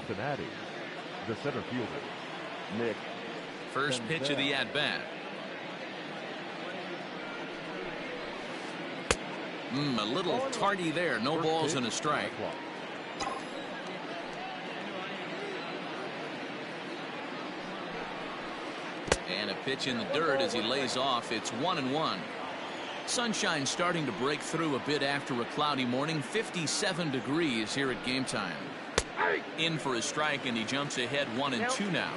Cincinnati, the center fielder, Nick. First pitch of the at-bat. A little tardy there. No balls and a strike. And a pitch in the dirt as he lays off. It's 1-1. Sunshine starting to break through a bit after a cloudy morning. 57 degrees here at game time. In for a strike, and he jumps ahead 1-2 now.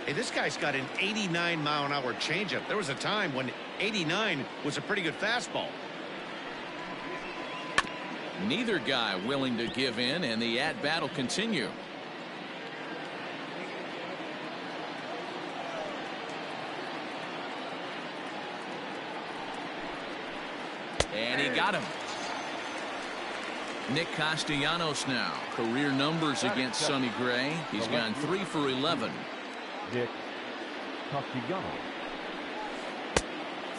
Hey, this guy's got an 89-mile-an-hour changeup. There was a time when 89 was a pretty good fastball. Neither guy willing to give in, and the at-bat will continue. And he got him. Nick Castellanos now. Career numbers against Sonny Gray. He's gone 3 for 11. Nick Castellanos.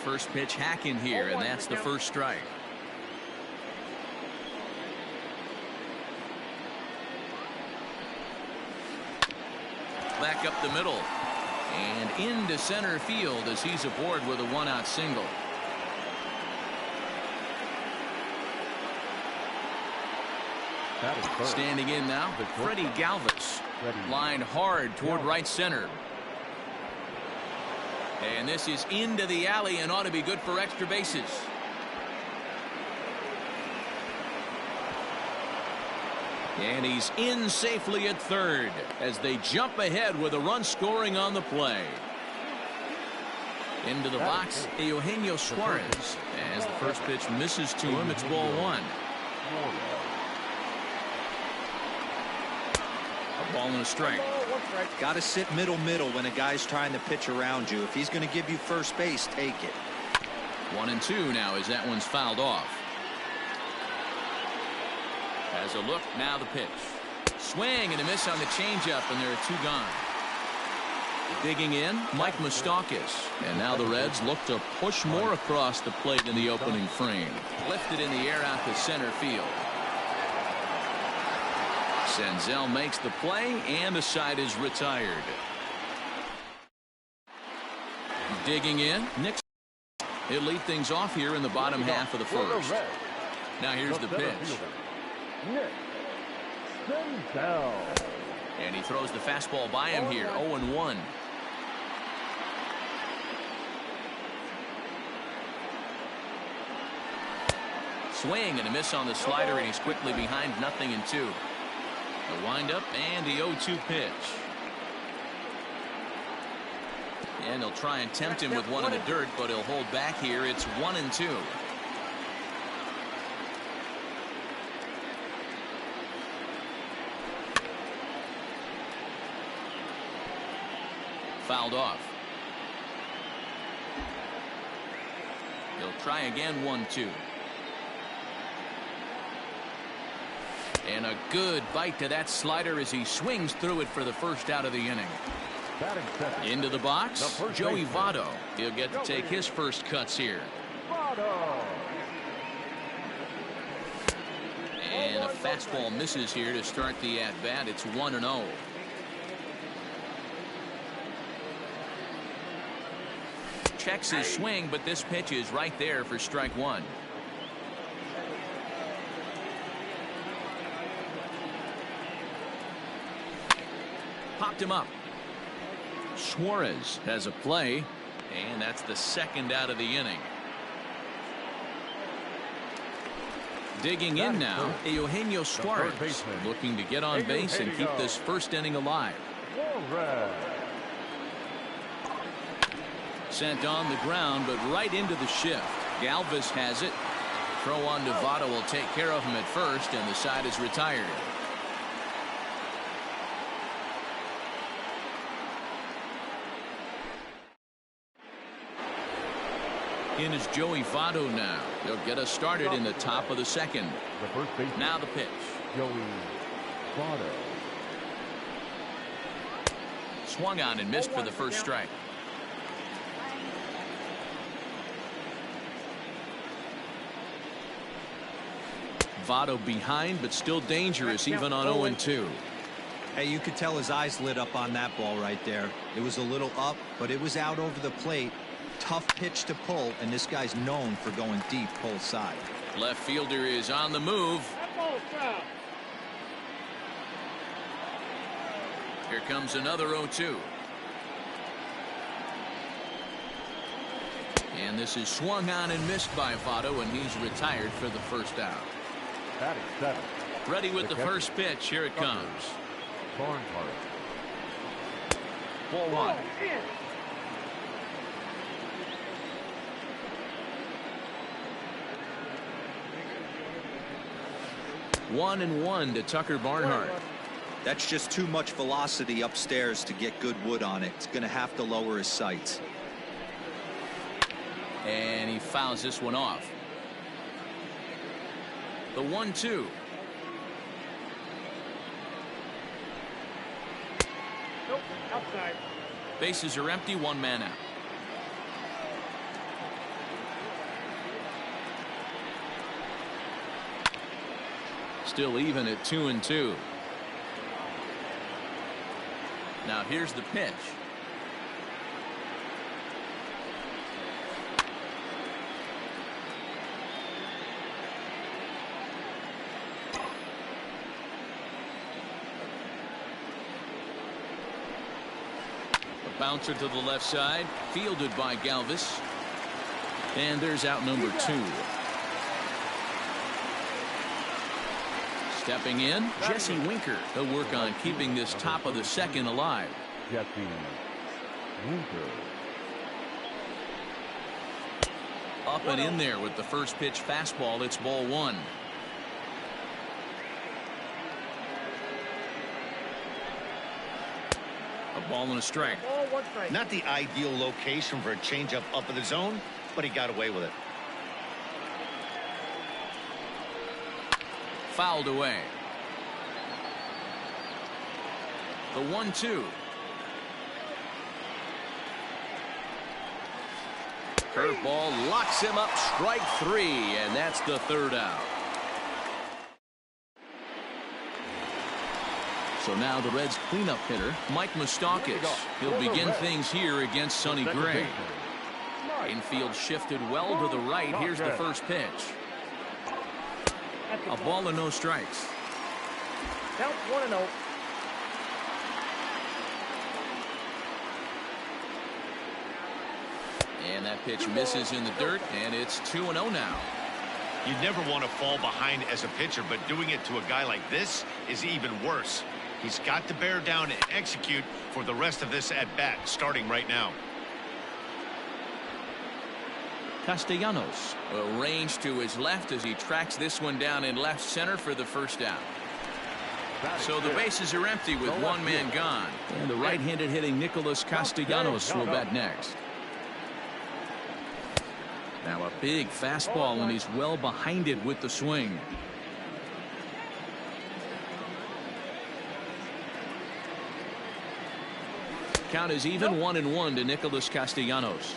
First pitch hack in here, and that's the first strike. Back up the middle. And into center field as he's aboard with a one-out single. Standing in now, Freddie Galvis. Lined hard toward right center. And this is into the alley and ought to be good for extra bases. And he's in safely at third as they jump ahead with a run scoring on the play. Into the box, Eugenio Suarez. As the first pitch misses to him, it's ball one. A ball and a strike. Got to sit middle when a guy's trying to pitch around you. If he's going to give you first base, take it. 1-2 now as that one's fouled off. As a look, now the pitch. Swing and a miss on the changeup, and there are two gone. Digging in, Mike Moustakas. And now the Reds look to push more across the plate in the opening frame. Lifted in the air out to center field. Senzel makes the play, and the side is retired. Digging in, Nick. He'll lead things off here in the bottom half of the first. Now here's the pitch. Nick Senzel. And he throws the fastball by him here. 0-1. Swing and a miss on the slider, and he's quickly behind 0-2. The windup and the 0-2 pitch. And he'll try and tempt him with one in the dirt, but he'll hold back here. It's 1-2. Fouled off. He'll try again. 1-2. And a good bite to that slider as he swings through it for the first out of the inning. Into the box, Joey Votto. He'll get to take his first cuts here. And a fastball misses here to start the at-bat. It's 1-0. Checks his swing, but this pitch is right there for strike one. Popped him up. Suarez has a play, and that's the second out of the inning. Digging in now, Eugenio Suarez, looking to get on base and keep this first inning alive. Sent on the ground, but right into the shift. Galvis has it. Throw on to Votto will take care of him at first, and the side is retired. In is Joey Votto now. They'll get us started in the top of the second. Now the pitch. Joey Votto. Swung on and missed for the first strike. Votto behind, but still dangerous even on 0-2. Hey, you could tell his eyes lit up on that ball right there. It was a little up, but it was out over the plate. Tough pitch to pull, and this guy's known for going deep pull side. Left fielder is on the move. Here comes another 0-2. And this is swung on and missed by Votto, and he's retired for the first out. Batting 7. Ready with the first pitch. Here it comes. Barnhart. Ball 1. 1-1 to Tucker Barnhart. That's just too much velocity upstairs to get good wood on it. It's going to have to lower his sights. And he fouls this one off. The 1-2. Nope, outside. Bases are empty, one man out. Still even at 2-2. Now here's the pitch. A bouncer to the left side, fielded by Galvis. And there's out number 2. Stepping in, Jesse Winker. He'll work on keeping this top of the second alive. Jesse Winker. Up and in there with the first pitch fastball. It's ball 1. A ball and a strike. Ball, 1 strike. Not the ideal location for a changeup up in the zone, but he got away with it. Fouled away. The 1-2. Curveball locks him up. Strike 3, and that's the third out. So now the Reds cleanup hitter, Mike Moustakas. He'll begin things here against Sonny Gray. Infield shifted well to the right. Here's the first pitch. A ball and no strikes. Count 1-0. And that pitch misses in the dirt, and it's 2-0 now. You never want to fall behind as a pitcher, but doing it to a guy like this is even worse. He's got to bear down and execute for the rest of this at bat, starting right now. Castellanos, a range to his left as he tracks this one down in left center for the first out. So the bases are empty with one man gone. And the right-handed hitting Nicholas Castellanos will bat next. Now a big fastball, and he's well behind it with the swing. Count is even 1-1 to Nicholas Castellanos.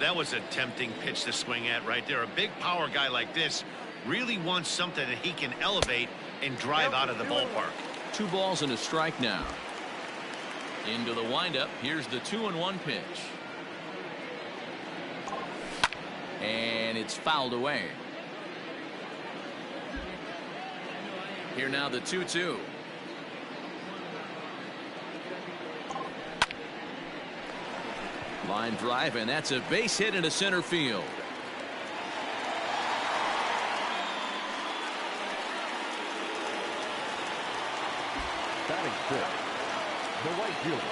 That was a tempting pitch to swing at right there. A big power guy like this really wants something that he can elevate and drive out of the ballpark. 2 balls and a strike now. Into the windup. Here's the 2-1 pitch. And it's fouled away. Here now the 2-2. Line drive, and that's a base hit into center field. Batting 6. The right fielder.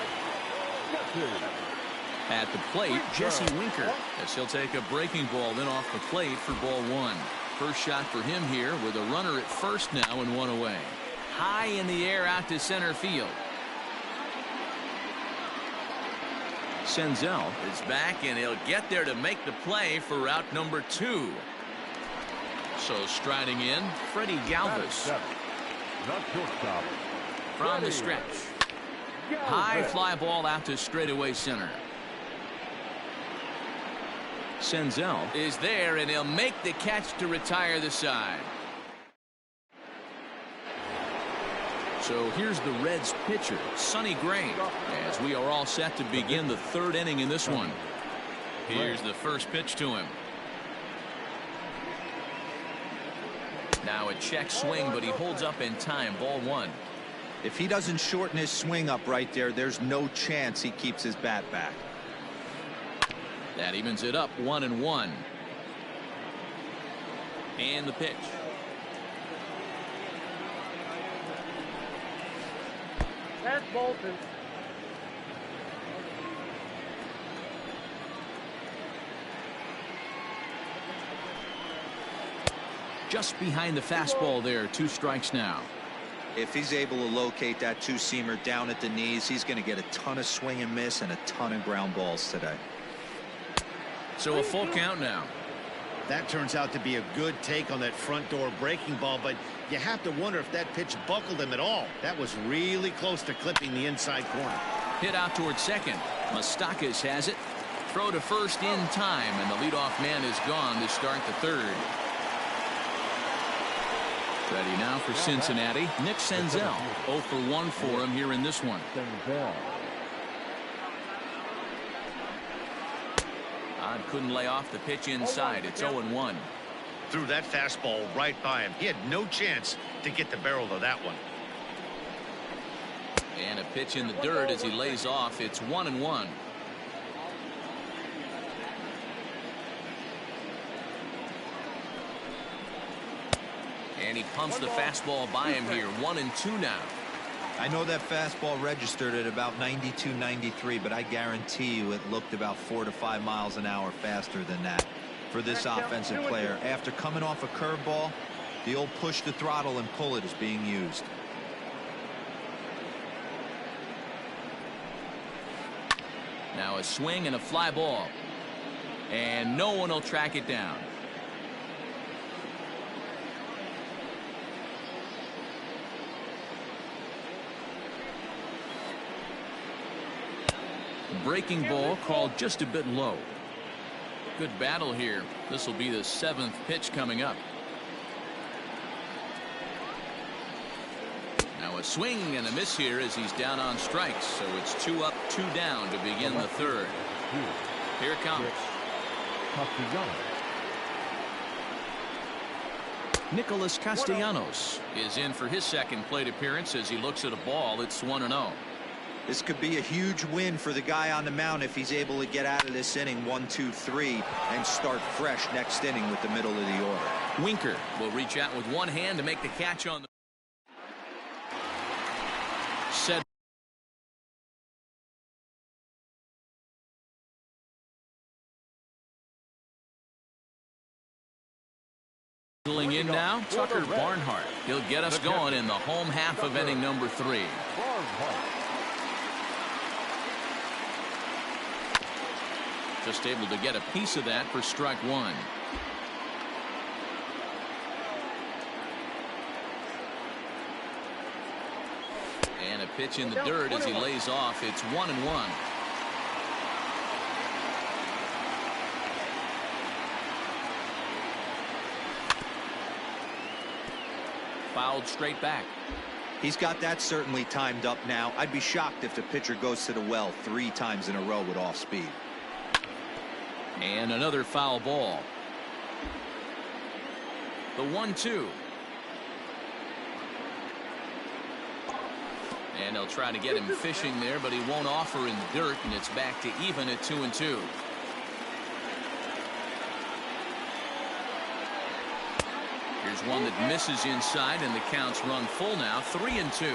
Jesse. At the plate, Jesse Winker, as he'll take a breaking ball then off the plate for ball 1. First shot for him here with a runner at first now and 1 away. High in the air out to center field. Senzel is back, and he'll get there to make the play for route number 2. So striding in, Freddie Galvis. The shortstop. From the stretch. High fly ball out to straightaway center. Senzel is there, and he'll make the catch to retire the side. So here's the Reds pitcher, Sonny Gray, as we are all set to begin the third inning in this one. Here's the first pitch to him. Now a check swing, but he holds up in time. Ball one. If he doesn't shorten his swing up right there, there's no chance he keeps his bat back. That evens it up 1-1. And the pitch. That's Bolton. Just behind the fastball there. 2 strikes now. If he's able to locate that two-seamer down at the knees, he's going to get a ton of swing and miss and a ton of ground balls today. So a full count now. That turns out to be a good take on that front door breaking ball, but you have to wonder if that pitch buckled him at all. That was really close to clipping the inside corner. Hit out towards second. Moustakas has it. Throw to first in time, and the leadoff man is gone to start the third. Ready now for Cincinnati, Nick Senzel. 0 for 1 for him here in this one. Odd couldn't lay off the pitch inside. It's 0-1. Threw that fastball right by him. He had no chance to get the barrel of that one. And a pitch in the dirt as he lays off. It's 1-1. And he pumps the fastball by him here. 1-2 now. I know that fastball registered at about 92, 93, but I guarantee you it looked about 4 to 5 miles an hour faster than that for this offensive player. After coming off a curveball, the old push the throttle and pull it is being used. Now a swing and a fly ball. And no one will track it down. Breaking ball called just a bit low. Good battle here. This will be the 7th pitch coming up. Now a swing and a miss here as he's down on strikes. So it's 2 up, 2 down to begin the third. Here it comes. Nicholas Castellanos is in for his second plate appearance as he looks at a ball. It's 1-0. This could be a huge win for the guy on the mound if he's able to get out of this inning 1, 2, 3 and start fresh next inning with the middle of the order. Winker will reach out with one hand to make the catch on the set. In now, Tucker Barnhart. He'll get us going in the home half of inning number 3. Just able to get a piece of that for strike 1. And a pitch in the dirt as he lays off. It's 1-1. Fouled straight back. He's got that certainly timed up now. I'd be shocked if the pitcher goes to the well 3 times in a row with off speed. And another foul ball. The 1-2. And they'll try to get him fishing there, but he won't offer in the dirt, and it's back to even at 2-2. Here's one that misses inside, and the count's run full now. 3-2.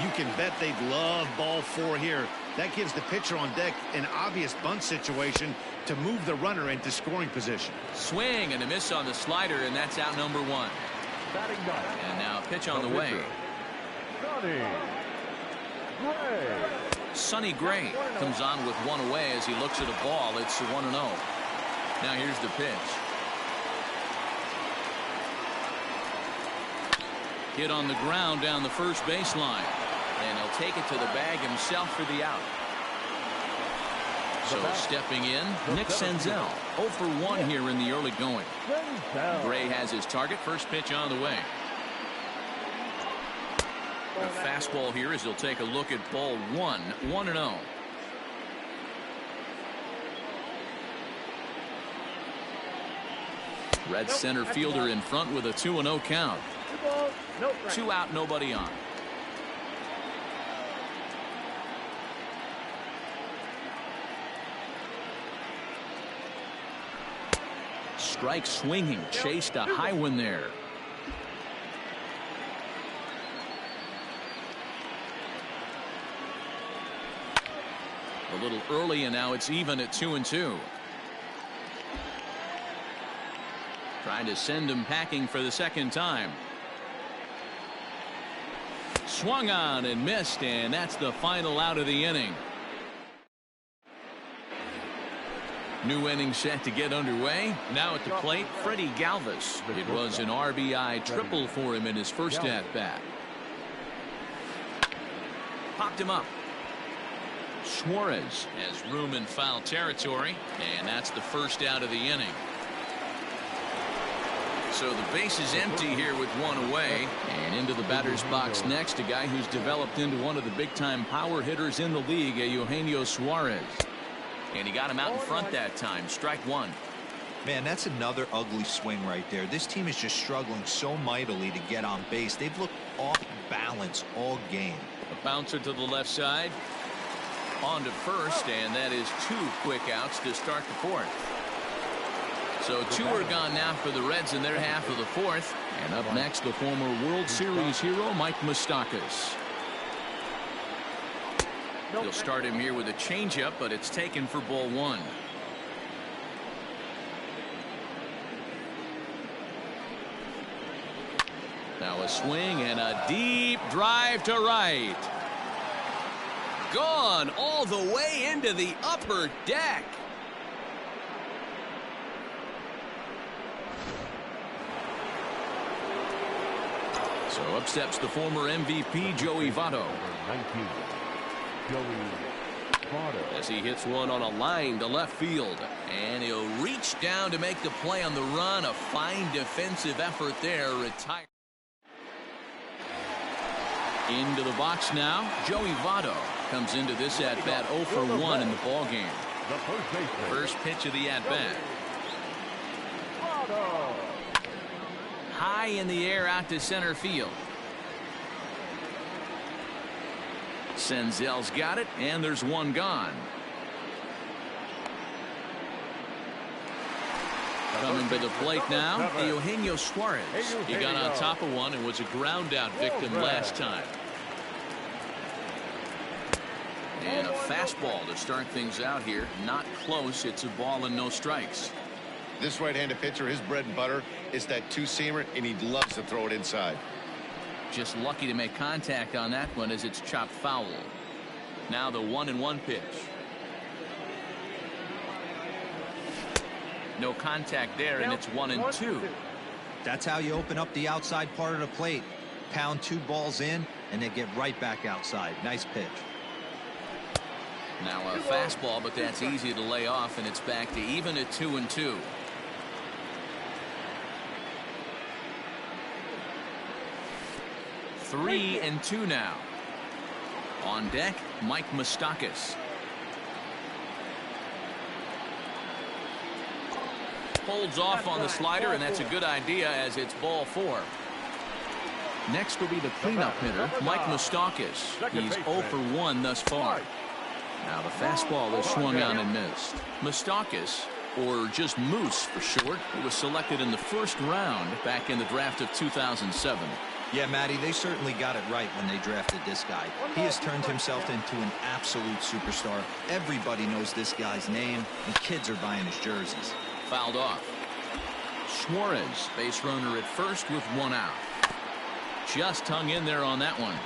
You can bet they'd love ball 4 here. That gives the pitcher on deck an obvious bunt situation to move the runner into scoring position. Swing and a miss on the slider, and that's out number 1. And now a pitch on the way. Sonny Gray comes on with one away as he looks at a ball. It's 1-0. Now here's the pitch. Hit on the ground down the first baseline. And he'll take it to the bag himself for the out. So stepping in, Nick Senzel. 0 for 1 here in the early going. Gray has his target. First pitch on the way. The fastball here as he'll take a look at ball one. 1-0. Red center fielder in front with a 2-0 count. 2 balls, no strikes. 2 out, nobody on. Strike swinging, chased a high one there. A little early, and now it's even at 2-2. Trying to send him packing for the second time. Swung on and missed, and that's the final out of the inning. New inning set to get underway. Now at the plate, Freddie Galvis. It was an RBI triple for him in his first at-bat. Popped him up. Suarez has room in foul territory, and that's the first out of the inning. So the base is empty here with one away, and into the batter's box next, a guy who's developed into one of the big-time power hitters in the league, Eugenio Suarez. And he got him out in front that time. Strike one. Man, that's another ugly swing right there. This team is just struggling so mightily to get on base. They've looked off balance all game. A bouncer to the left side. On to first, and that is 2 quick outs to start the fourth. So 2 are gone now for the Reds in their half of the fourth. And up next, the former World Series hero, Mike Moustakas. He'll start him here with a changeup, but it's taken for ball one. Now a swing and a deep drive to right. Gone all the way into the upper deck. So up steps the former MVP, Joey Votto. 19. Joey Votto. As he hits one on a line to left field. And he'll reach down to make the play on the run. A fine defensive effort there. Retire. Into the box now. Joey Votto comes into this at-bat 0 for 1 in the ballgame. The first baseman. First pitch of the at-bat. Votto. High in the air out to center field. Senzel's got it, and there's one gone. Coming to the plate now, Eugenio Suarez. He got on top of one and was a ground-out victim last time. And a fastball to start things out here. Not close. It's a ball and no strikes. This right-handed pitcher, his bread and butter is that two-seamer, and he loves to throw it inside. Just lucky to make contact on that one as it's chopped foul. Now the 1-1 pitch. No contact there, and it's 1-2. That's how you open up the outside part of the plate. Pound 2 balls in, and they get right back outside. Nice pitch. Now a fastball, but that's easy to lay off, and it's back to even at 2-2. Three and 2 now. On deck, Mike Moustakas. Holds off on the slider, and that's a good idea as it's ball 4. Next will be the cleanup hitter, Mike Moustakas. He's 0 for 1 thus far. Now the fastball is swung on and missed. Moustakas, or just Moose for short, who was selected in the first round back in the draft of 2007. Yeah, Matty, they certainly got it right when they drafted this guy. He has turned himself into an absolute superstar. Everybody knows this guy's name, and kids are buying his jerseys. Fouled off. Suarez, base runner at first with 1 out. Just hung in there on that one.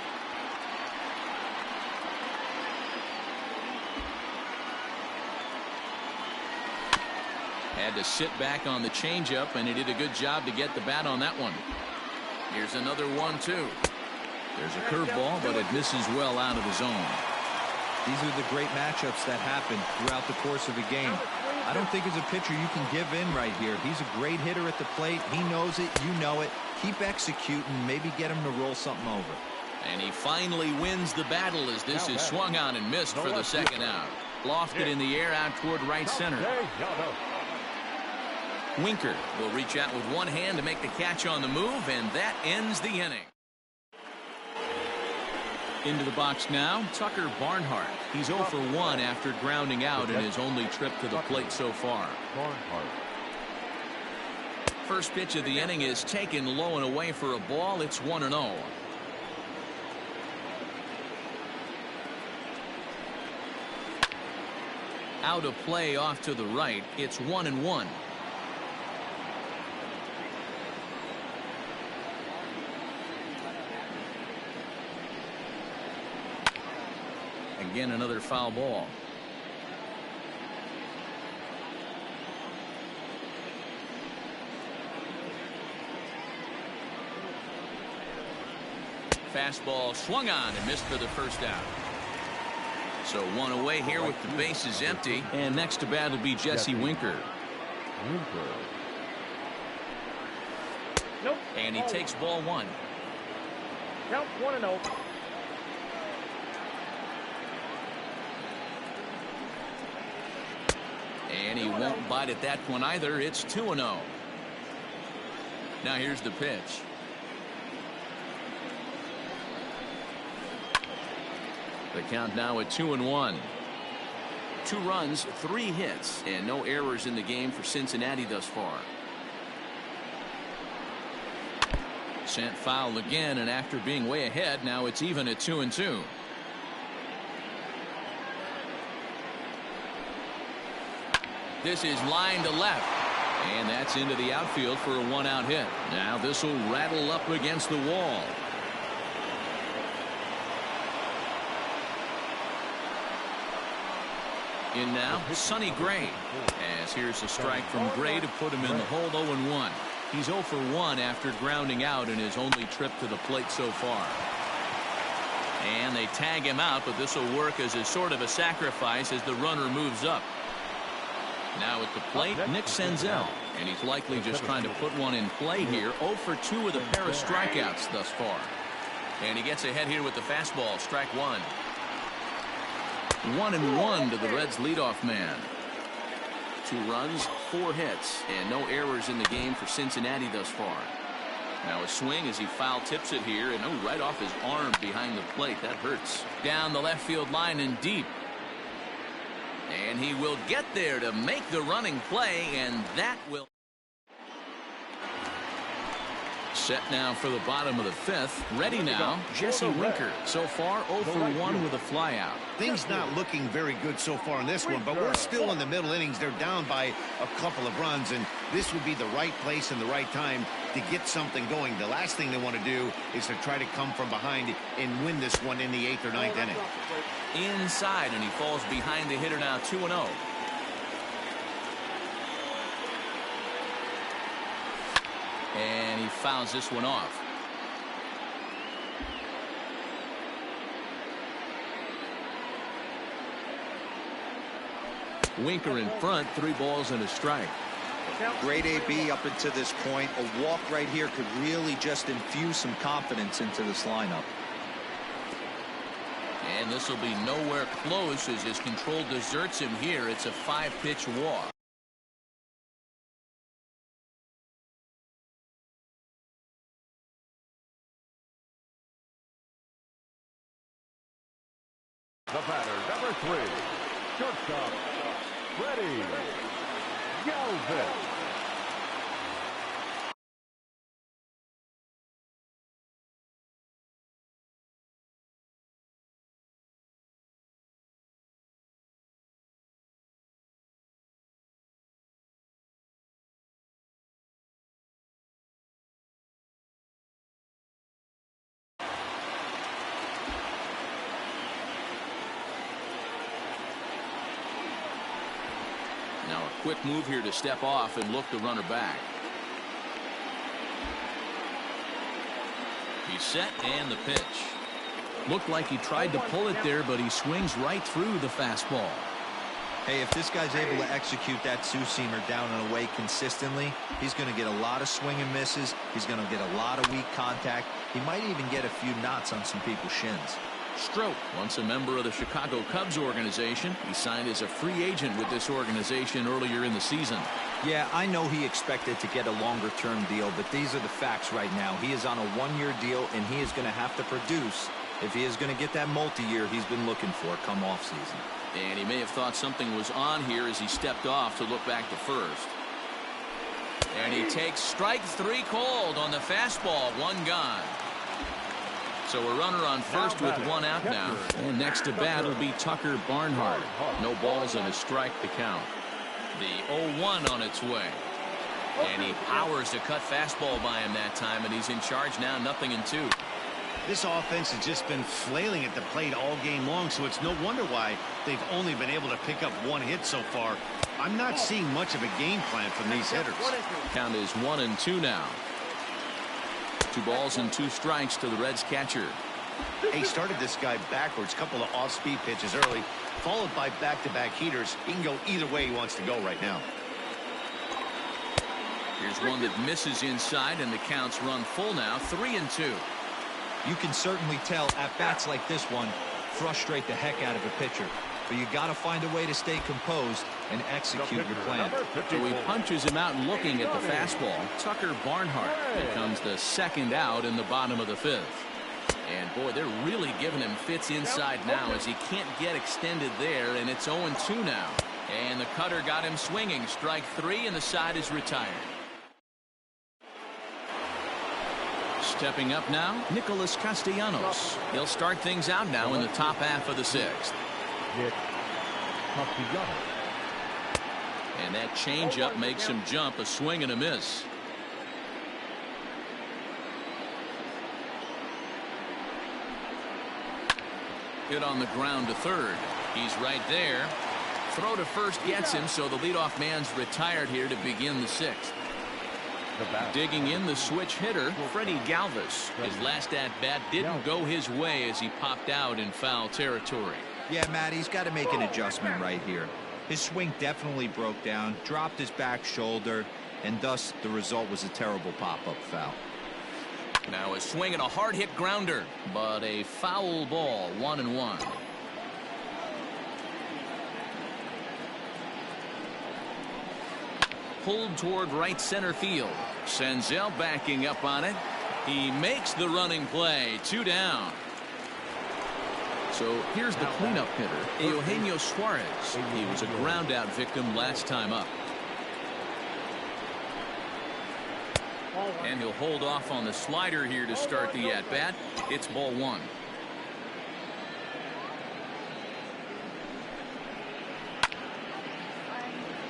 Had to sit back on the changeup, and he did a good job to get the bat on that one. Here's another 1-2. There's a curveball, but it misses well out of the zone. These are the great matchups that happen throughout the course of a game. I don't think as a pitcher you can give in right here. He's a great hitter at the plate. He knows it. You know it. Keep executing. Maybe get him to roll something over. And he finally wins the battle as this is swung on and missed for the second out. Lofted in the air out toward right center. Winker will reach out with one hand to make the catch on the move, and that ends the inning. Into the box now, Tucker Barnhart. He's 0 for 1 after grounding out in his only trip to the plate so far. First pitch of the inning is taken low and away for a ball. It's 1-0. Out of play off to the right. It's 1-1. Again, another foul ball. Fastball swung on and missed for the first out. So one away here with the bases empty. And next to bat will be Jesse Winker. Nope. And he takes ball one. Count 1-0. And he won't bite at that one either. It's 2-0. Now here's the pitch. The count now at 2-1. 2 runs, 3 hits, and no errors in the game for Cincinnati thus far. Sent foul again, and after being way ahead, now it's even at 2-2. This is line to left, and that's into the outfield for a 1-out hit. Now this will rattle up against the wall. In now, Sonny Gray. As here's a strike from Gray to put him in the hold. 0-1. He's 0 for 1 after grounding out in his only trip to the plate so far. And they tag him out, but this will work as a sort of a sacrifice as the runner moves up. Now at the plate, Nick Senzel. And he's likely just trying to put one in play here. 0 for 2 with a pair of strikeouts thus far. And he gets ahead here with the fastball. Strike one. 1-1 to the Reds leadoff man. 2 runs, 4 hits, and no errors in the game for Cincinnati thus far. Now a swing as he foul tips it here, and right off his arm behind the plate. That hurts. Down the left field line and deep. And he will get there to make the running play, and that will. Set now for the bottom of the 5th. Ready now, Jesse Winker. So far 0 for 1 with a flyout. Things not looking very good so far in this one, but we're still in the middle innings. They're down by a couple of runs, and this would be the right place and the right time to get something going. The last thing they want to do is to try to come from behind and win this one in the 8th or 9th inning. Inside, and he falls behind the hitter now. 2-0. And he fouls this one off. Winker in front, 3 balls and a strike. Great AB up until this point. A walk right here could really just infuse some confidence into this lineup. And this will be nowhere close as his control deserts him here. It's a 5-pitch walk. The batter, number 3, shortstop, Freddie Galvis. Now a quick move here to step off and look the runner back. He's set and the pitch. Looked like he tried to pull it there, but he swings right through the fastball. Hey, if this guy's able to execute that two-seamer down and away consistently, he's going to get a lot of swing and misses. He's going to get a lot of weak contact. He might even get a few knots on some people's shins. Stroke, once a member of the Chicago Cubs organization, he signed as a free agent with this organization earlier in the season. Yeah, I know he expected to get a longer-term deal, but these are the facts right now. He is on a one-year deal, and he is going to have to produce if he is going to get that multi-year he's been looking for come off-season. And he may have thought something was on here as he stepped off to look back to first. And he takes strike 3 cold on the fastball. 1 gone. So a runner on first with 1 out now. And next to bat will be Tucker Barnhart. No balls and a strike to count. The 0-1 on its way. And he powers a cut fastball by him that time, and he's in charge now, 0-2. This offense has just been flailing at the plate all game long, so it's no wonder why they've only been able to pick up 1 hit so far. I'm not seeing much of a game plan from these hitters. Count is 1-2 now. 2 balls and 2 strikes to the Reds catcher. He started this guy backwards, couple of off-speed pitches early, followed by back-to-back heaters. He can go either way he wants to go right now. Here's one that misses inside, and the count's run full now, 3-2. You can certainly tell at bats like this one frustrate the heck out of a pitcher. But you got to find a way to stay composed and execute your plan. So he punches him out looking at the fastball. Tucker Barnhart becomes the 2nd out in the bottom of the 5th. And boy, they're really giving him fits inside now as he can't get extended there, and it's 0-2 now. And the cutter got him swinging. Strike 3, and the side is retired. Stepping up now, Nicholas Castellanos. He'll start things out now in the top half of the 6th. And that changeup makes him jump, a swing and a miss. Hit on the ground to third. He's right there. Throw to first gets him, so the leadoff man's retired here to begin the 6th. Digging in the switch hitter, Freddie Galvis. His last at-bat didn't go his way as he popped out in foul territory. Yeah, Matt, he's got to make an adjustment right here. His swing definitely broke down, dropped his back shoulder, and thus the result was a terrible pop-up foul. Now a swing and a hard-hit grounder, but a foul ball, 1-1. Pulled toward right center field. Senzel backing up on it. He makes the running play. 2 down. So here's the cleanup hitter, Eugenio Suarez. He was a ground-out victim last time up. And he'll hold off on the slider here to start the at-bat. It's ball 1.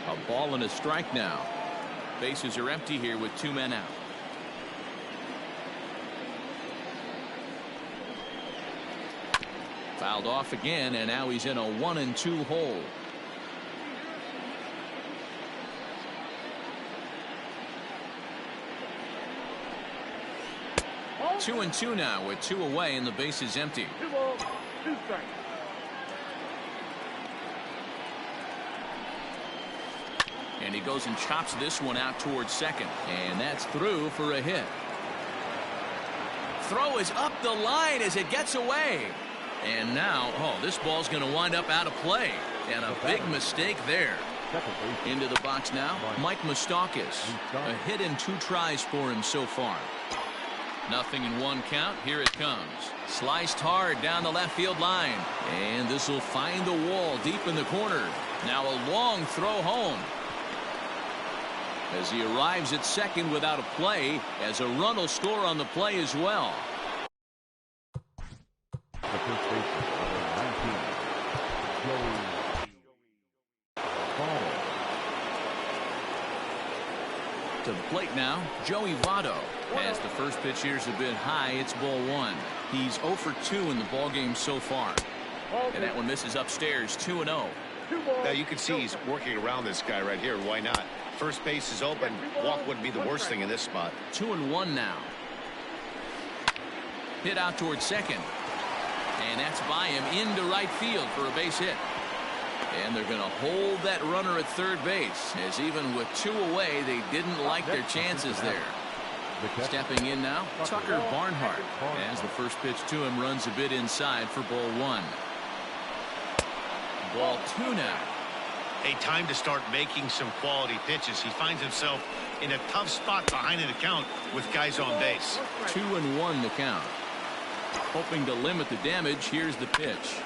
A ball and a strike now. Bases are empty here with 2 men out. Fouled off again, and now he's in a 1-2 hole. Two and two now with 2 away and the base is empty. 2 balls, 2 strikes. And he goes and chops this one out towards second. And that's through for a hit. Throw is up the line as it gets away. And now, this ball's going to wind up out of play. And a big mistake there. Into the box now, Mike Moustakas. A hit and 2 tries for him so far. 0-1 count. Here it comes. Sliced hard down the left field line. And this will find the wall deep in the corner. Now a long throw home. As he arrives at second without a play, as a run will score on the play as well. The first baseman, number 19, Joey Votto. To the plate now, Joey Votto. As the first pitch here's a bit high, it's ball 1. He's 0 for 2 in the ballgame so far. And that one misses upstairs, 2-0. Now you can see he's working around this guy right here. Why not? First base is open. Walk wouldn't be the worst thing in this spot. 2-1 now. Hit out towards second. And that's by him into right field for a base hit. And they're going to hold that runner at third base, as even with 2 away, they didn't like their chances there. Stepping in now, Tucker Barnhart, as the first pitch to him runs a bit inside for ball 1. Ball 2 now. A time to start making some quality pitches. He finds himself in a tough spot behind an account with guys on base. 2-1 the count. Hoping to limit the damage, here's the pitch.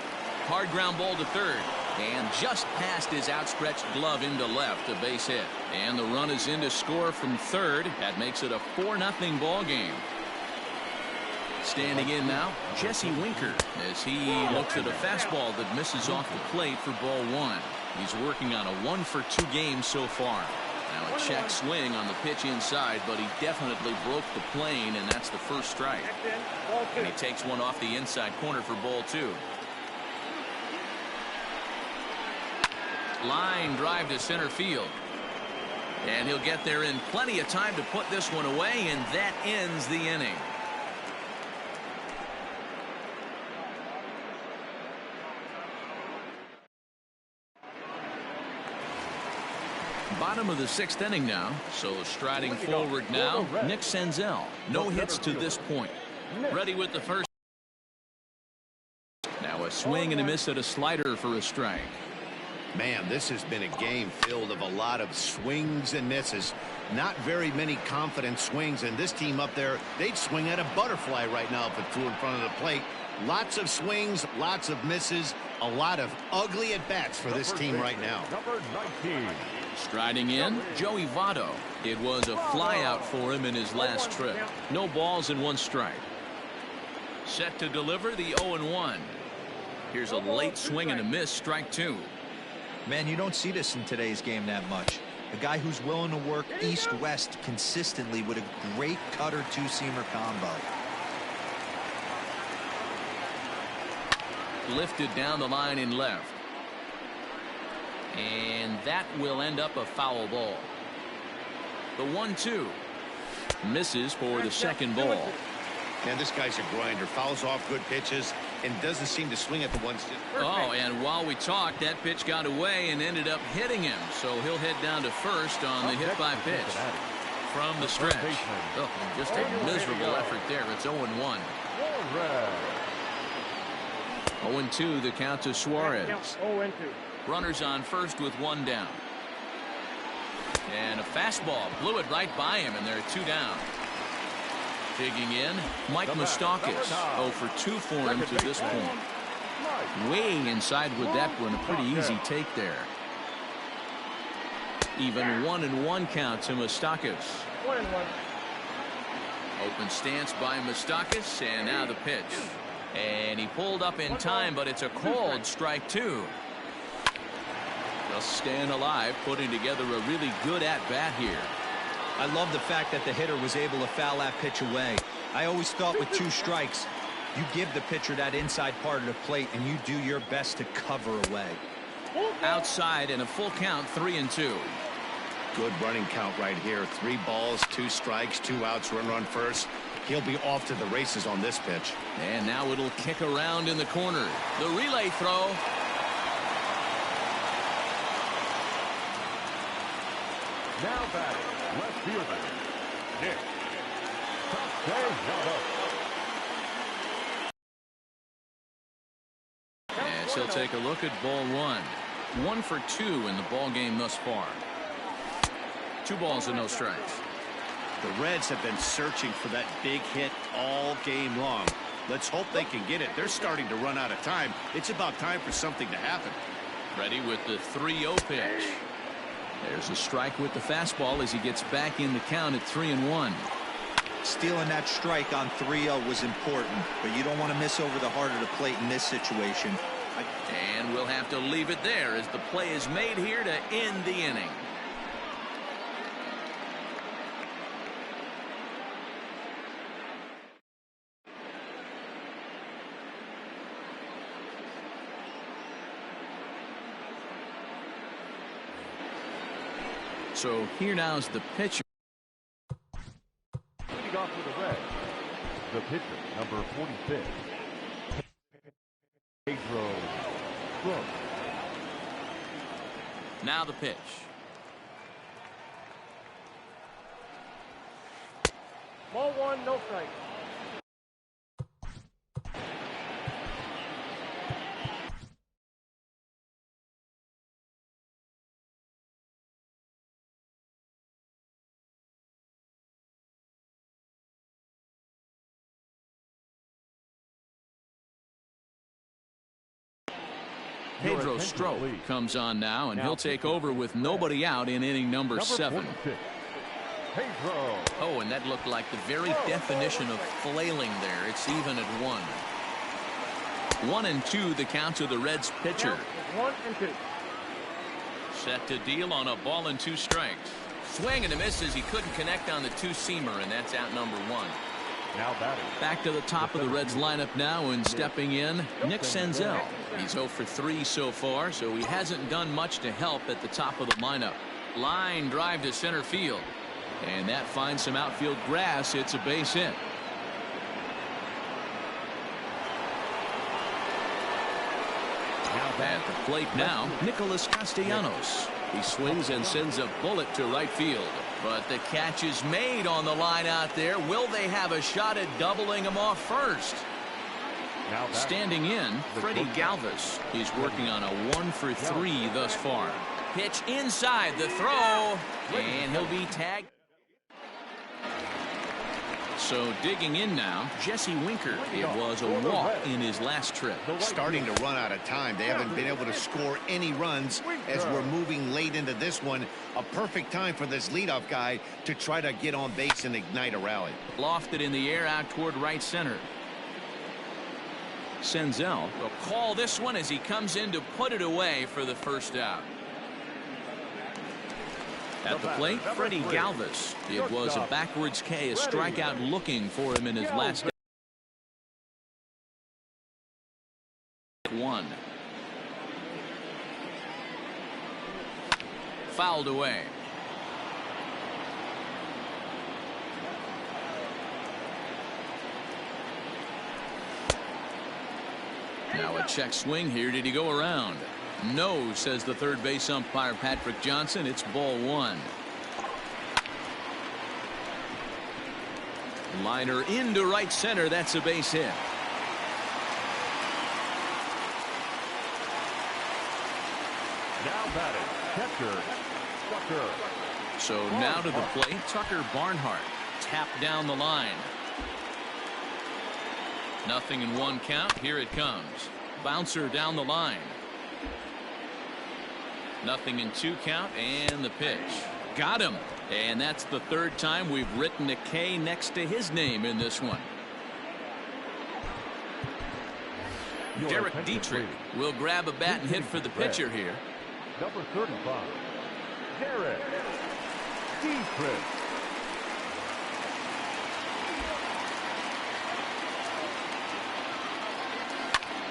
Hard ground ball to third. And just past his outstretched glove into left, a base hit. And the run is in to score from third. That makes it a 4-0 ball game. Standing in now, Jesse Winker, as he looks at a fastball that misses off the plate for ball 1. He's working on a 1-for-2 game so far. Now a check swing on the pitch inside, but he definitely broke the plane, and that's the first strike. And he takes one off the inside corner for ball 2. Line drive to center field. And he'll get there in plenty of time to put this one away, and that ends the inning. Bottom of the 6th inning now, so striding forward now, Nick Senzel. No hits to this point. Ready with the first. Now a swing and a miss at a slider for a strike. Man, this has been a game filled of a lot of swings and misses. Not very many confident swings, and this team up there, they'd swing at a butterfly right now if it flew in front of the plate. Lots of swings, lots of misses, a lot of ugly at-bats for this team right now. Number 19. Striding in, Joey Votto. It was a flyout for him in his last trip. No balls and 1 strike. Set to deliver the 0-1. Here's a late swing and a miss, strike 2. Man, you don't see this in today's game that much. A guy who's willing to work east-west consistently with a great cutter 2-seamer combo. Lifted down the line in left. And that will end up a foul ball. The 1-2 misses for the second ball. And this guy's a grinder. Fouls off good pitches and doesn't seem to swing at the ones. Oh, and while we talked, that pitch got away and ended up hitting him. So he'll head down to first on the hit by pitch from the stretch. Oh, just a miserable effort there. It's 0-1. 0-2 the count to Suarez. 0-2. Runners on first with 1 down. And a fastball blew it right by him, and there are 2 down. Digging in, Mike Moustakas. 0 for 2 for him to this point. Way inside with that one. A pretty easy take there. Even 1-1 count to Moustakas. 1-1. Open stance by Moustakas, and now the pitch. And he pulled up in time, but it's a called strike 2. Just staying alive, putting together a really good at-bat here. I love the fact that the hitter was able to foul that pitch away. I always thought with 2 strikes, you give the pitcher that inside part of the plate, and you do your best to cover away. Outside and a full count, 3-2. Good running count right here. 3 balls, 2 strikes, 2 outs, run first. He'll be off to the races on this pitch. And now it'll kick around in the corner. The relay throw. Now batting, left fielder, Nick Castellanos. And he'll take a look at ball 1. 1 for 2 in the ball game thus far. 2 balls and no strikes. The Reds have been searching for that big hit all game long. Let's hope they can get it. They're starting to run out of time. It's about time for something to happen. Ready with the 3-0 pitch. There's a strike with the fastball as he gets back in the count at 3-1. Stealing that strike on 3-0 was important, but you don't want to miss over the heart of the plate in this situation. And we'll have to leave it there as the play is made here to end the inning. So here now is the pitcher. Leading off for the Reds, the pitcher, number 45, Pedro Strop. Now the pitch. Ball one, no strike. Pedro Strop comes on now, and he'll take over with nobody out in inning number 7. Pedro. Oh, and that looked like the very definition of flailing there. It's even at 1. 1-2 the count to the Reds pitcher. Count is 1-2. Set to deal on a ball and 2 strikes. Swing and a miss as he couldn't connect on the 2-seamer, and that's out number 1. Now batting. Back to the top of the Reds lineup now, and stepping in, Nick Senzel. He's 0 for 3 so far, so he hasn't done much to help at the top of the lineup. Line drive to center field, and that finds some outfield grass. It's a base hit. At the plate now, Nicholas Castellanos. He swings and sends a bullet to right field. But the catch is made on the line out there. Will they have a shot at doubling him off first? Now standing in, Freddie Galvis. He's working on a 1 for 3 thus far. Pitch inside the throw, and he'll be tagged. So digging in now, Jesse Winker. It was a walk in his last trip. Starting to run out of time. They haven't been able to score any runs as we're moving late into this one. A perfect time for this leadoff guy to try to get on base and ignite a rally. Lofted in the air out toward right center. Senzel will call this one as he comes in to put it away for the first out. At the plate, Freddie Galvis. It was a backwards K, a strikeout looking for him in his last 1. Fouled away. Now a check swing here. Did he go around? No, says the third base umpire Patrick Johnson. It's ball 1. Liner into right center. That's a base hit. Now batting, catcher Tucker. So now to the plate, Tucker Barnhart. Tap down the line. Nothing in 1 count. Here it comes. Bouncer down the line. Nothing in 2 count, and the pitch. Got him. And that's the 3rd time we've written a K next to his name in this one. Derek Dietrich will grab a bat and hit for the pitcher here. Number 35, Derek Dietrich.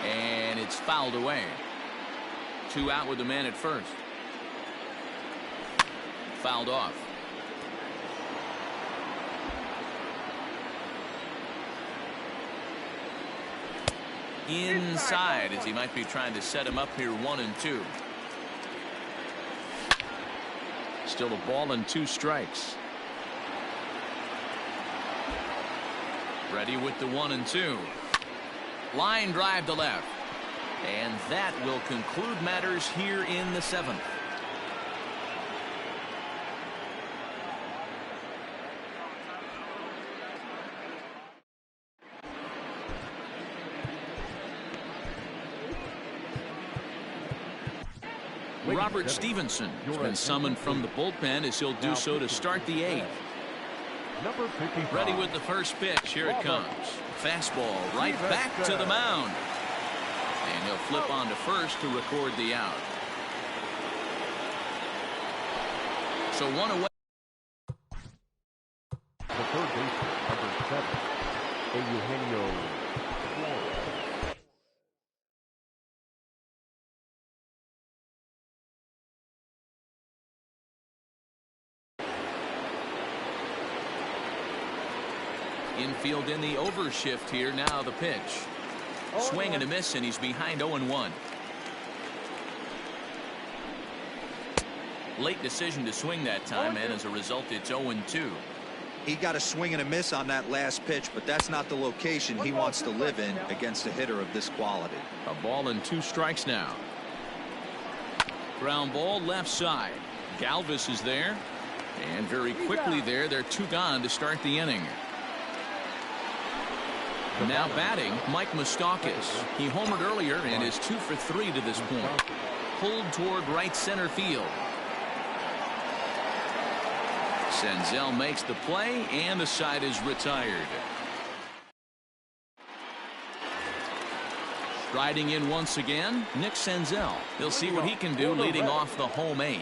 And it's fouled away. 2 out with the man at first. Fouled off. Inside as he might be trying to set him up here 1-2. Still a ball and 2 strikes. Ready with the 1-2. Line drive to left. And that will conclude matters here in the 7th. Robert Stevenson has been summoned from the bullpen as he'll do so to start the 8th. Number 55. Ready with the first pitch. Here it comes. Fastball right back to the mound. And he'll flip on to first to record the out. So 1 away. The third baseman, number 7, Eugenio Flores. Infield in the overshift here. Now the pitch. Swing and a miss, and he's behind 0-1. Late decision to swing that time, and as a result, it's 0-2. He got a swing and a miss on that last pitch, but that's not the location he wants to live in against a hitter of this quality. A ball and 2 strikes now. Ground ball left side. Galvis is there, and very quickly there, they're 2 gone to start the inning. Now batting, Mike Moustakas. He homered earlier and is 2 for 3 to this point. Pulled toward right center field. Senzel makes the play, and the side is retired. Striding in once again, Nick Senzel. He'll see what he can do leading off the home 8.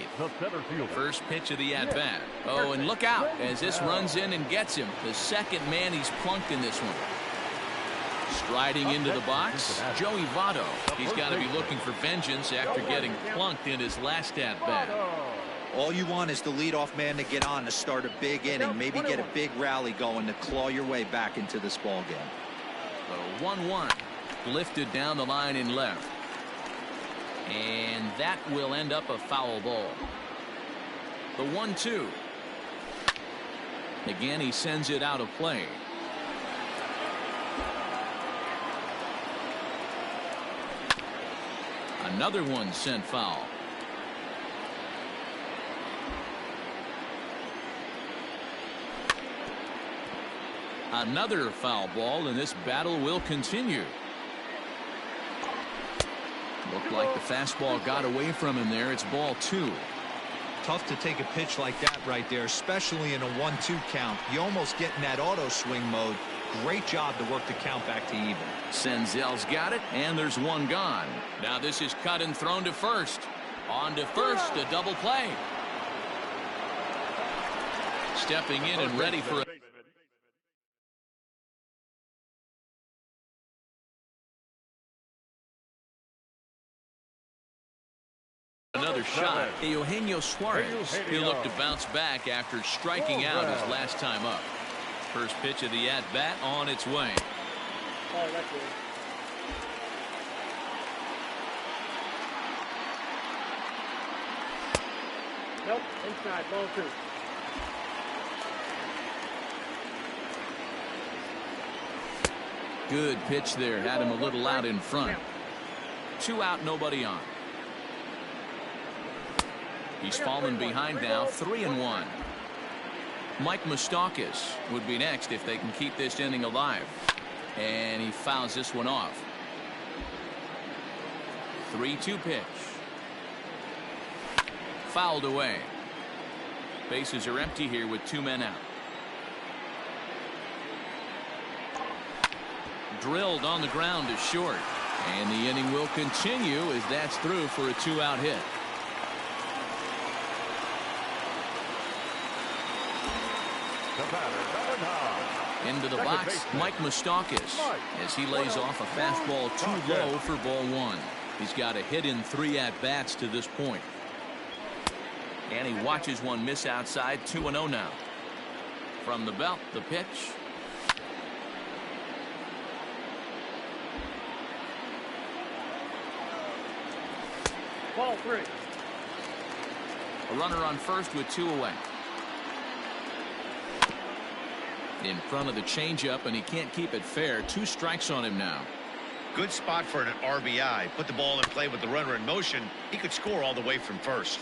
First pitch of the at-bat. Oh, and look out as this runs in and gets him. The second man he's plunked in this one. Striding into the box, Joey Votto. He's got to be looking for vengeance after getting plunked in his last at-bat. All you want is the leadoff man to get on to start a big inning, maybe get a big rally going to claw your way back into this ball game. The 1-1 lifted down the line in left, and that will end up a foul ball. The 1-2 again, he sends it out of play. Another one sent foul. Another foul ball, and this battle will continue. Looked like the fastball got away from him there. It's ball 2. Tough to take a pitch like that right there, especially in a 1-2 count. You almost get in that auto swing mode. Great job to work the count back to even. Senzel's got it, and there's 1 gone. Now this is cut and thrown to first. On to first, a double play. Stepping in and ready for a another shot. Eugenio Suarez. He looked to bounce back after striking out his last time up. First pitch of the at-bat on its way. Nope, inside, ball 2. Good pitch there. Had him a little out in front. 2 out, nobody on. He's fallen behind now, 3-1. Mike Moustakas would be next if they can keep this inning alive. And he fouls this one off. 3-2 pitch. Fouled away. Bases are empty here with 2 men out. Drilled on the ground to short. And the inning will continue as that's through for a 2-out hit. Into the box, Mike Moustakas, as he lays off a fastball too low for ball 1. He's got a hit in 3 at-bats to this point. And he watches one miss outside. 2-0 now. From the belt, the pitch. Ball 3. A runner on first with 2 away. In front of the changeup, and he can't keep it fair. 2 strikes on him now. Good spot for an RBI. Put the ball in play with the runner in motion. He could score all the way from first.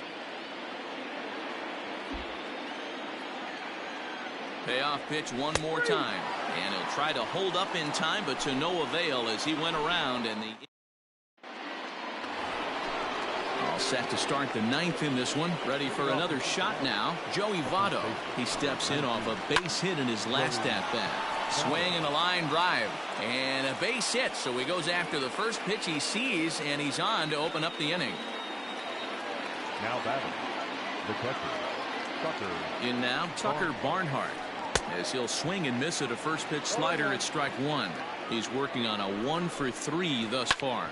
Payoff pitch one more time, and he'll try to hold up in time, but to no avail as he went around. And the all set to start the 9th in this one. Ready for another shot now. Joey Votto. He steps in off a base hit in his last at-bat. Swing and a line drive, and a base hit. So he goes after the first pitch he sees, and he's on to open up the inning. Now batting, the catcher, Tucker. In now, Tucker Barnhart, as he'll swing and miss at a first pitch slider at strike 1. He's working on a 1 for 3 thus far.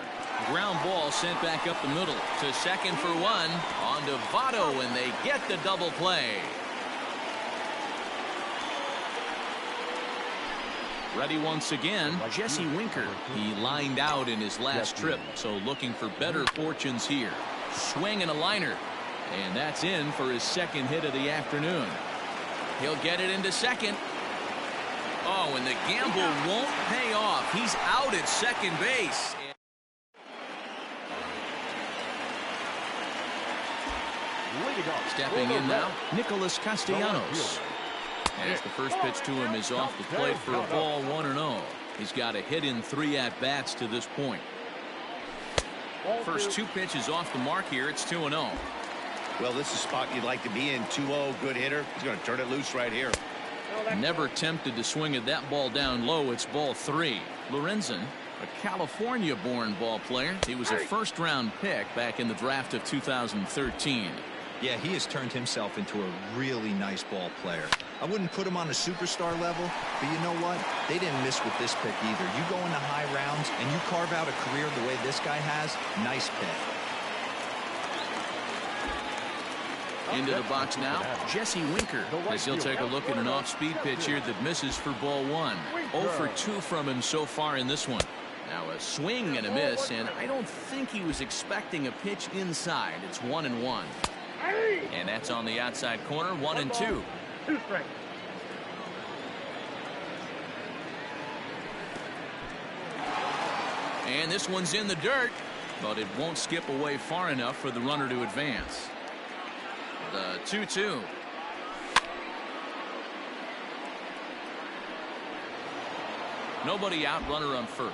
Ground ball sent back up the middle to second for 1. On to Votto, and they get the double play. Ready once again, Jesse Winker. He lined out in his last trip, so looking for better fortunes here. Swing and a liner, And that's in for his second hit of the afternoon. He'll get it into second. Oh, and the gamble won't pay off. He's out at second base. Stepping in now, Nicholas Castellanos. As the first pitch to him is off the plate for a ball, 1-0. He's got a hit in 3 at-bats to this point. First 2 pitches off the mark here. It's 2-0. Well, this is a spot you'd like to be in. 2-0, good hitter. He's going to turn it loose right here. Never tempted to swing at that ball down low. It's ball 3. Lorenzen, a California-born ball player. He was a first-round pick back in the draft of 2013. Yeah, he has turned himself into a really nice ball player. I wouldn't put him on a superstar level, but you know what? They didn't miss with this pick either. You go into high rounds and you carve out a career the way this guy has, nice pick. Into the box now, Jesse Winker, as he'll take a look at an off-speed pitch here that misses for ball 1. 0 for 2 from him so far in this one. Now a swing and a miss, and I don't think he was expecting a pitch inside. It's 1-1. And that's on the outside corner, 1-2. And this one's in the dirt, but it won't skip away far enough for the runner to advance. The 2-2. Nobody out, runner on first.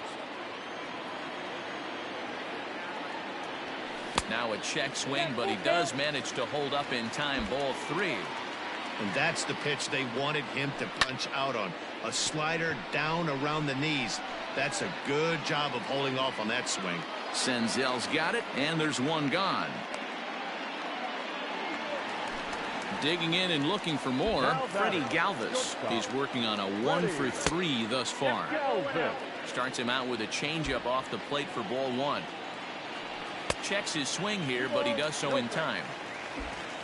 Now a check swing, but he does manage to hold up in time. Ball 3. And that's the pitch they wanted him to punch out on. A slider down around the knees. That's a good job of holding off on that swing. Senzel's got it, and there's one gone. Digging in and looking for more, Freddie Galvis. He's working on a 1 for 3 thus far. Starts him out with a changeup off the plate for ball 1. Checks his swing here, but he does so in time.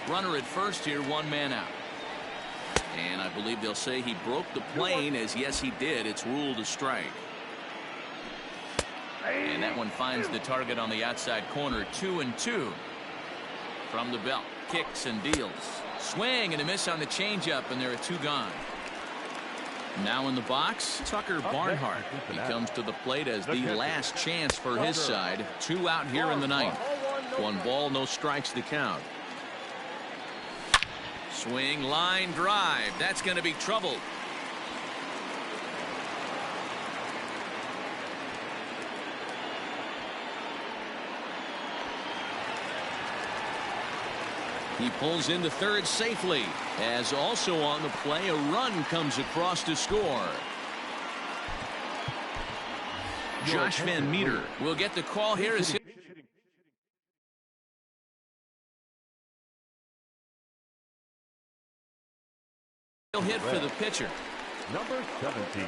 Runner at first here, 1 man out. And I believe they'll say he broke the plane, as yes he did. It's ruled a strike. And that one finds the target on the outside corner. 2-2 from the belt. Kicks and deals. Swing and a miss on the changeup, and there are 2 gone. Now in the box, Tucker Barnhart. He comes to the plate as the last chance for his side. 2 out here in the 9th. 1 ball, no strikes to count. Swing, line drive. That's going to be trouble. He pulls into third safely, as also on the play a run comes across to score. Josh Van Meter will get the call here as he'll hit for the pitcher. Number 17.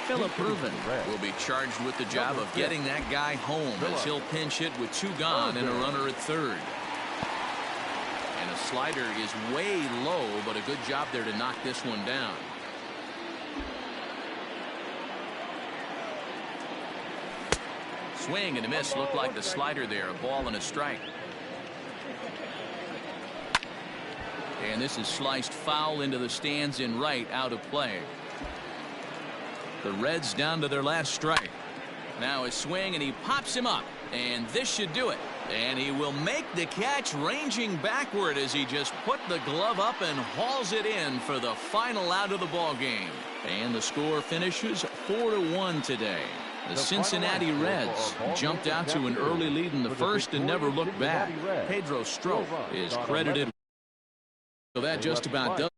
Philip Reuben will be charged with the job of getting that guy home, as he'll pinch hit with 2 gone and a runner at third. And a slider is way low, but a good job there to knock this one down. Swing and a miss. Looked like the slider there. A ball and a strike. And this is sliced foul into the stands in right, out of play. The Reds down to their last strike. Now a swing, and he pops him up, and this should do it. And he will make the catch, ranging backward as he just put the glove up and hauls it in for the final out of the ball game. And the score finishes 4-1 today. The Cincinnati Reds jumped out to an early lead in the first and never looked back. Pedro Strop is credited. So that just about does